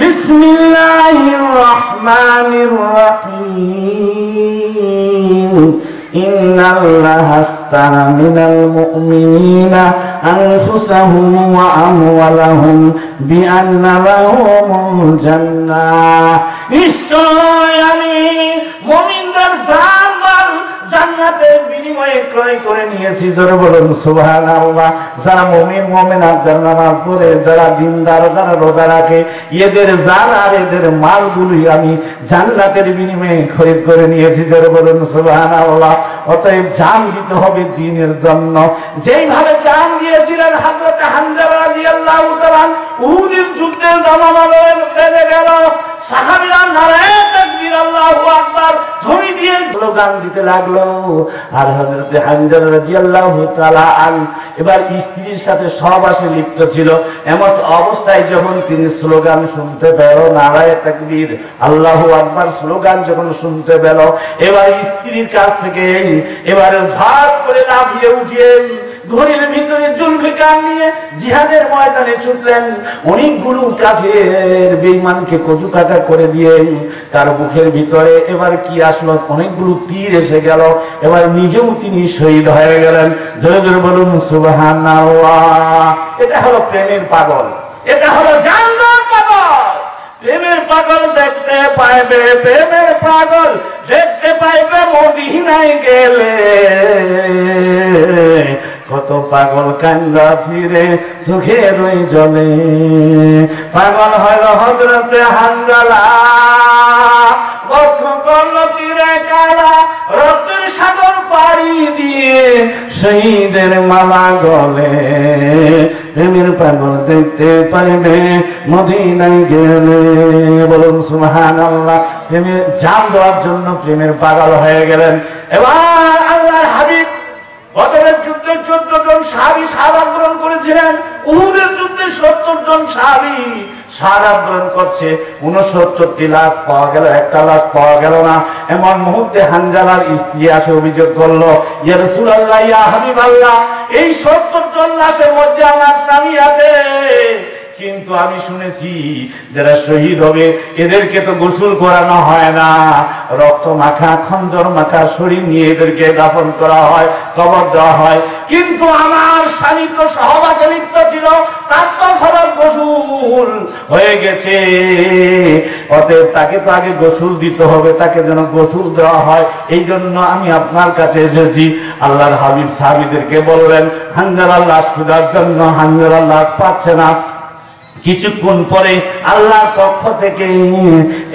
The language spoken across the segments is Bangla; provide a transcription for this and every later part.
বিসমিল্লাহির রহমানির রহিম ইন্নাল্লাহা আস্তারা মিনাল মুমিনিনা আনফুসাহুম ওয়া আমওয়ালাহুম বিআন্না লাহুমুল জান্নাহ। নিশ্চয় আমি মুমিনদের জান মাল জান্নাতের বিনিময়ে ক্রয় করে নিয়েছি। জোরে বলুন সুবহানাল্লাহ। যারা মুমিন মুমিনাত, যারা নামাজ পড়ে, যারা দিনদার, যারা রোজা রাখে, এদের জান আর এদের মালগুলি আমি জান্নাতের বিনিময়ে খরিদ করে নিয়েছি। জোরে বলুন সুবহানাল্লাহ। অতএব জান দিতে হবে দ্বীনের জন্য। যেইভাবে জান দিয়েছিলেন হযরত হামজা রাদিয়াল্লাহু তাআলা, উহুদের যুদ্ধের দামামা বেড়ে গেল, সাহাবীরা নারায়ে তাকবীর আল্লাহু আকবার ধ্বনি দিয়ে স্লোগান দিতে লাগলো। আর হযরত হামজা রাদিয়াল্লাহু তাআলা এবার স্ত্রীর সাথে সহবাসে লিপ্ত ছিল। এমন অবস্থায় যখন তিনি স্লোগান শুনতে পেল, নারায়ে তাকবীর আল্লাহু আকবার স্লোগান যখন শুনতে পেল, এবার স্ত্রীর কাছ থেকে এবার ঝাঁপ করে লাফিয়ে উঠিয়ে ঘরের ভিতরে জুলফিকার নিয়ে জিহাদের ময়দানে ছুটলেন। অনেকগুলো কাফের বেঈমানকে কচুকাটা করে দিয়ে তার বুকের ভিতরে এবার কি আসলো, অনেকগুলো তীর এসে গেল। এবার নিজেও তিনি শহীদ হয়ে গেলেন। জোরে জোরে বলুন সুবহানাল্লাহ। এটা হলো প্রেমের পাগল, এটা হলো জানদার পাগল। প্রেমের পাগল দেখতে পাইবে, প্রেমের পাগল দেখতে পাইবে মদিনায় গেলে। কত পাগল কান্দা ফিরে চোখের ওই জলে। পাগল হইল হযরতে হানজালা, বক্ষ করল তীরে কালা, রক্তের সাগর পাড়ি দিয়ে শহীদের মালা গলে। প্রেমের পাগল দেখতে পাইবে মদিনায় গেলে। বলুন সুবহানাল্লাহ। প্রেমের জান দেওয়ার জন্য প্রেমের পাগল হয়ে গেলেন। এবার আল্লাহর হাবিব বদরের যুদ্ধে 14 জন সাহাবী শাহাদাত বরণ করেছিলেন। উহুদের যুদ্ধে 70 জন সাহাবী শাহাদাত বরণ করছে। 69টি লাশ পাওয়া গেল, একটা লাশ পাওয়া গেল না। এমন মুহূর্তে হানজালার স্ত্রী আসে অভিযোগ করলো, ইয়া রাসূলুল্লাহ, ইয়া হাবিবাল্লাহ, এই 70 জন লাশের মধ্যে আমার স্বামী আছে, কিন্তু আমি শুনেছি যারা শহীদ হবে এদেরকে তো গোসল করানো হয় না, রক্ত মাখা খঞ্জর মাখা শরীর নিয়ে এদেরকে দাফন করা হয়, কবর দেওয়া হয়। কিন্তু আমার স্বামী তো সহবাসে লিপ্ত ছিল, তার তো ফরজ গোসল হয়ে গেছে, অতএব তাকে তো আগে গোসল দিতে হবে, তাকে যেন গোসল দেওয়া হয়। এই জন্য আমি আপনার কাছে এসেছি। আল্লাহর হাবিব সাহাবীদেরকে বললেন হানজালার লাশ খোঁজার জন্য। হানজালার লাশ পাচ্ছে না। কিছুক্ষণ পরে আল্লাহর পক্ষ থেকে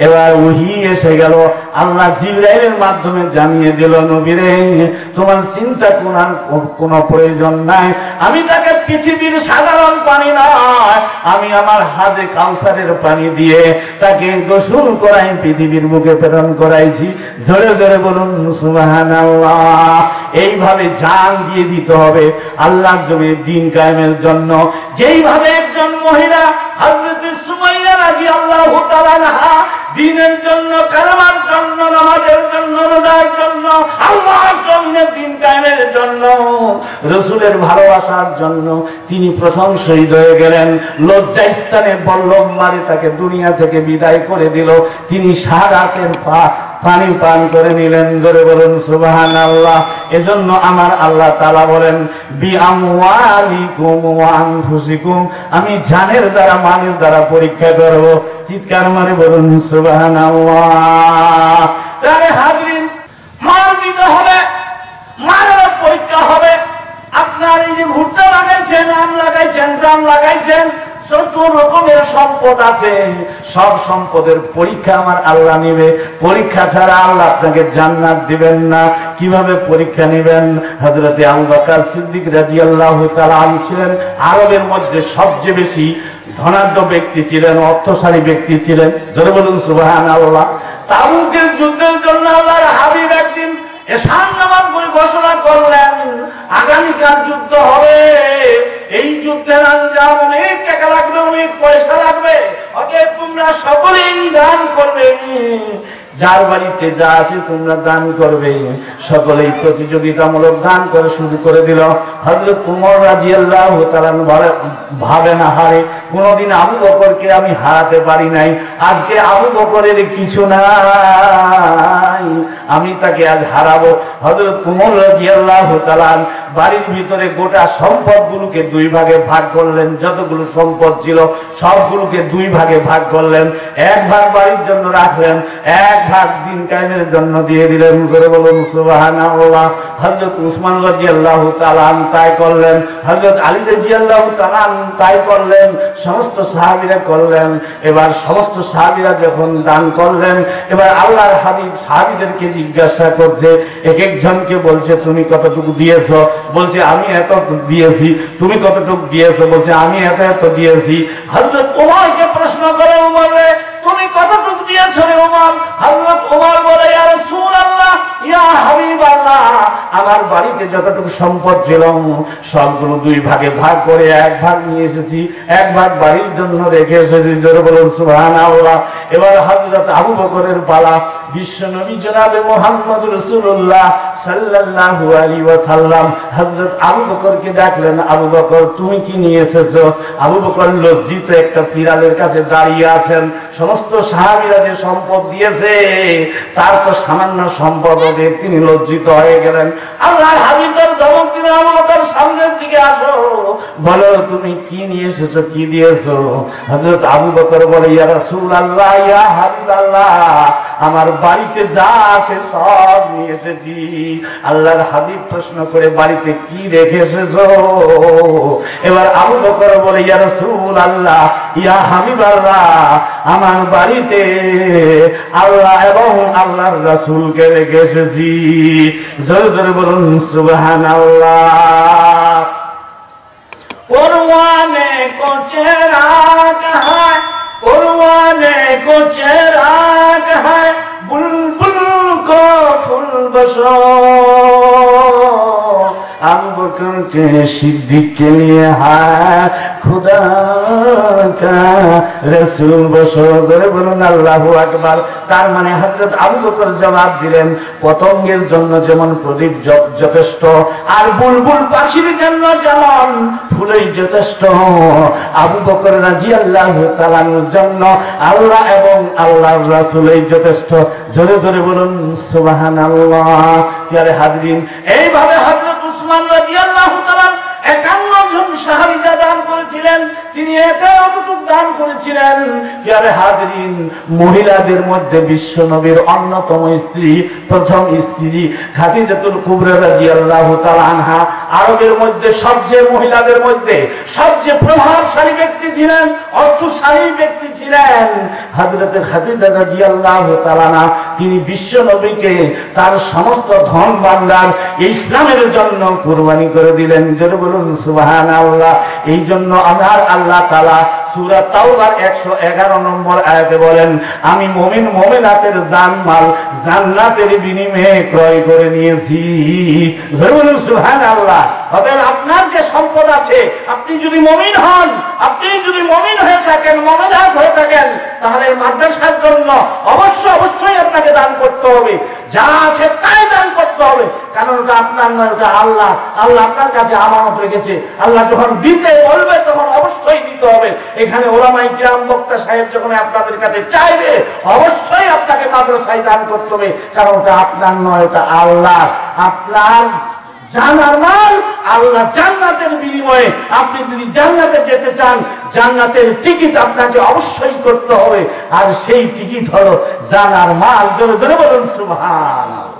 এবার ওহী এসে গেল। আল্লাহ জিবরাইলের মাধ্যমে জানিয়ে দিল, নবীরে তোমার চিন্তা করার কোনো প্রয়োজন নাই। আমি তাকে পৃথিবীর সাধারণ পানি নয়, আমি আমার হাজে কাউসারের পানি দিয়ে তাকে গোসল করাই পৃথিবীর মুখে প্রেরণ করাইছি। জোরে জোরে বলুন সুবহানাল্লাহ। এইভাবে জান দিয়ে দিতে হবে আল্লাহর জমিনে দ্বীন কায়েমের জন্য। যেইভাবে একজন মহিলা হযরত সুমাইয়া রাদিয়াল্লাহু তাআলা আনহা দ্বীনের জন্য, কালেমার জন্য, নামাজের জন্য, রোজার জন্য, আল্লাহর জন্য, দ্বীন কায়েমের জন্য, রাসূলের ভালোবাসার জন্য তিনি প্রথম শহীদ হয়ে গেলেন। লজ্জাস্থানে বল্লম মারি তাকে দুনিয়া থেকে বিদায় করে দিল। তিনি শাহাদাতের পানি পান করে নিলেন। জোরে বলুন সুবহানাল্লাহ। এজন্য আমার আল্লাহ তাআলা বলেন বিআমওয়ালিকুম ওয়া আনফুসিকুম, আমি জানের দ্বারা মালের দ্বারা পরীক্ষা করব। চিৎকার মারে বলুন সুবহানাল্লাহ। তাহলে হাজরিন, মাল দিতে হবে, মালের পরীক্ষা হবে। আপনার এই যে ভুট্টা লাগাইছেন, আম লাগাইছেন, জাম লাগাইছেন, যত রকমের সম্পদ আছে সব সম্পদের পরীক্ষা আমার আল্লাহ নেবে। পরীক্ষা ছাড়া আল্লাহ আপনাকে জান্নাত দিবেন না। কিভাবে পরীক্ষা নেবেন? হযরতে আবু বকর সিদ্দিক রাদিয়াল্লাহু তাআলা ছিলেন আরবের মধ্যে সবচেয়ে বেশি ধনাঢ্য ব্যক্তি ছিলেন, অর্থশালী ব্যক্তি ছিলেন। জোরে বলুন সুবহানাল্লাহ। তাবুকের যুদ্ধের জন্য আল্লাহর হাবিব একদিন এশার নামাজ পড়ে ঘোষণা করলেন আগামীকাল যুদ্ধ হবে। এই যুদ্ধের আঞ্জাম অনেক টাকা লাগবে, অনেক পয়সা লাগবে, অতএব তোমরা সকলেই দান করবে। যার বাড়িতে যা আছে তোমরা দান করবে। সকলেই প্রতিযোগিতামূলক দান করে শুরু করে দিল। হযরত উমর রাদিয়াল্লাহু তাআলা ভাবে না, হারে কোনোদিন আবু বকরকে আমি হারাতে পারি নাই, আজকে আবু বকরের কিছু নাই, আমি তাকে আজ হারাবো। হযরত উমর রাদিয়াল্লাহু তাআলা বাড়ির ভিতরে গোটা সম্পদগুলোকে দুই ভাগে ভাগ করলেন। যতগুলো সম্পদ ছিল সবগুলোকে দুই ভাগে ভাগ করলেন। এক ভাগ বাড়ির জন্য রাখলেন, এক ভাগ দিন কায়েমের জন্য দিয়ে দিলেন। জোরে বলুন সুবহানাল্লাহ। হযরত উসমান রাদিয়াল্লাহু তাআলা তাই করলেন, হযরত আলী রাদিয়াল্লাহু তাআলা তাই করলেন, সমস্ত সাহাবীরা করলেন। এবার সমস্ত সাহাবীরা যখন দান করলেন, এবার আল্লাহর হাবিব সাহাবীদেরকে জিজ্ঞাসা করছে, এক একজনকে বলছে তুমি কতটুকু দিয়েছো? বলছে আমি এত দিয়েছি। তুমি কতটুকু দিয়েছো? বলছে আমি এত এত দিয়েছি। হযরত ওমরকে প্রশ্ন করে, ওমর রে তুমি কতটুকু দিয়েছো রে ওমর? হযরত ওমর বলে, ইয়া রাসূলুল্লাহ, ইয়া হাবিবাল্লাহ, আমার বাড়িতে যতটুকু সম্পদ ছিল সবগুলো দুই ভাগে ভাগ করে এক ভাগ নিয়ে এসেছি, এক ভাগ বাড়ির জন্য রেখে এসেছি। জোরে বলুন সুবহানাল্লাহ। এবার হযরত আবু বকরের পালা। বিশ্বনবী জনাবে মুহাম্মদ রাসূলুল্লাহ সাল্লাল্লাহু আলাইহি ওয়াসাল্লাম হযরত আবু বকরকে ডাকলেন, আবু বকর তুমি কি নিয়ে এসেছো? আবু বকর লজ্জিত একটা ফিরালের কাছে দাঁড়িয়ে আছেন। সমস্ত সাহাবীরা যে সম্পদ দিয়েছে তার তো সামান্য সম্পদ ওদের, তিনি লজ্জিত হয়ে গেলেন। আল্লাহর হাবিব তার ধমক দিলেন, আবু বকর সামনের দিকে আসো, বলো তুমি কি নিয়ে এসেছো, কি দিয়েছো? হযরত আবু বকর বলে, ইয়া রাসূলুল্লাহ, ইয়া হাবিবাল্লাহ, আমার বাড়িতে যা আছে সব নিয়ে এসেছি। আল্লাহর হাবিব প্রশ্ন করে, বাড়িতে কি রেখে এসেছো? এবার আবু বকর বলে, ইয়া রাসূলুল্লাহ, ইয়া হাবিবাল্লাহ, আমার বাড়িতে আল্লাহ এবং আল্লাহর রাসূলকে রেখে এসেছি। জোরে জোরে বলুন সুবহানাল্লাহ। परवाने को चिराग है, परवाने को चिराग है, बुलबुल को फूल बसो। अबू बकर के सिद्दीक के लिए है खुदा का रसूल बसो। জোরে বলুন আল্লাহু আকবার। তার মানে হযরত আবু বকর জবাব দিলেন, পতঙ্গের জন্য যেমন প্রদীপ যথেষ্ট, আর বুলবুল পাখির জন্য যেমন ফুলই যথেষ্ট, আবু বকর রাদিয়াল্লাহু তাআলার জন্য আল্লাহ এবং আল্লাহর রাসূলই যথেষ্ট। জোরে জোরে বলুন সুবহানাল্লাহ। প্রিয় হাজরিন, এইভাবে হযরত উসমান রাদিয়াল্লাহু তাআলা 51 জন সাহাবী দান করেছিলেন, তিনি একা অতটুক দান করেছিলেন। প্রিয় হাজরিন, মহিলাদের মধ্যে বিশ্ব নবীর অন্যতম স্ত্রী, প্রথম স্ত্রী খাদিজাতুল কুবরা রাদিয়াল্লাহু তাআলা আনহা আরবের মধ্যে সবচেয়ে, মহিলাদের মধ্যে সবচেয়ে প্রভাবশালী ব্যক্তি ছিলেন, অর্থশালী ব্যক্তি ছিলেন হযরতে খাদিজা রাদিয়াল্লাহু তাআলা। তিনি বিশ্ব নবীকে তার সমস্ত ধন ভান্ডার ইসলামের জন্য কুরবানি করে দিলেন। জোরে বলুন সুবহানাল্লাহ। এই জন্য আমার আল্লাহ তাআলা সূরা তাওবার 111 নম্বর আয়াতে বলেন, আমি মুমিন মুমিনাতের জানমাল জান্নাতের বিনিময়ে ক্রয় করে নিয়েছি। জোরে বলুন সুবহানাল্লাহ। অতএব আপনার যে সম্পদ আছে, আপনি যদি মুমিন হন, আপনি যদি মুমিন হয়ে থাকেন, মুমিনাত হয়ে থাকেন, তাহলে মাদ্রাসার জন্য অবশ্যই আপনাকে দান করতে হবে। যা আছে তাই দান করতে হবে, কারণ ওটা আপনার নয়, ওটা আল্লাহ। আল্লাহ আপনার কাছে আমানত রেখেছে। আল্লাহ যখন দিতে বলবে তখন অবশ্যই দিতে হবে। এখানে ওলামায়ে কিরাম বক্তা সাহেব যখন আপনাদের কাছে চাইবে, অবশ্যই আপনাকে মাদ্রাসায় দান করতে হবে, কারণ ওটা আপনার নয়, ওটা আল্লাহ। আপনার জানার মাল আল্লাহ জান্নাতের বিনিময়ে, আপনি যদি জান্নাতে যেতে চান, জান্নাতের টিকিট আপনাকে অবশ্যই করতে হবে, আর সেই টিকিট হলো জানার মাল। জোরে জোরে বলুন সুবহানাল্লাহ।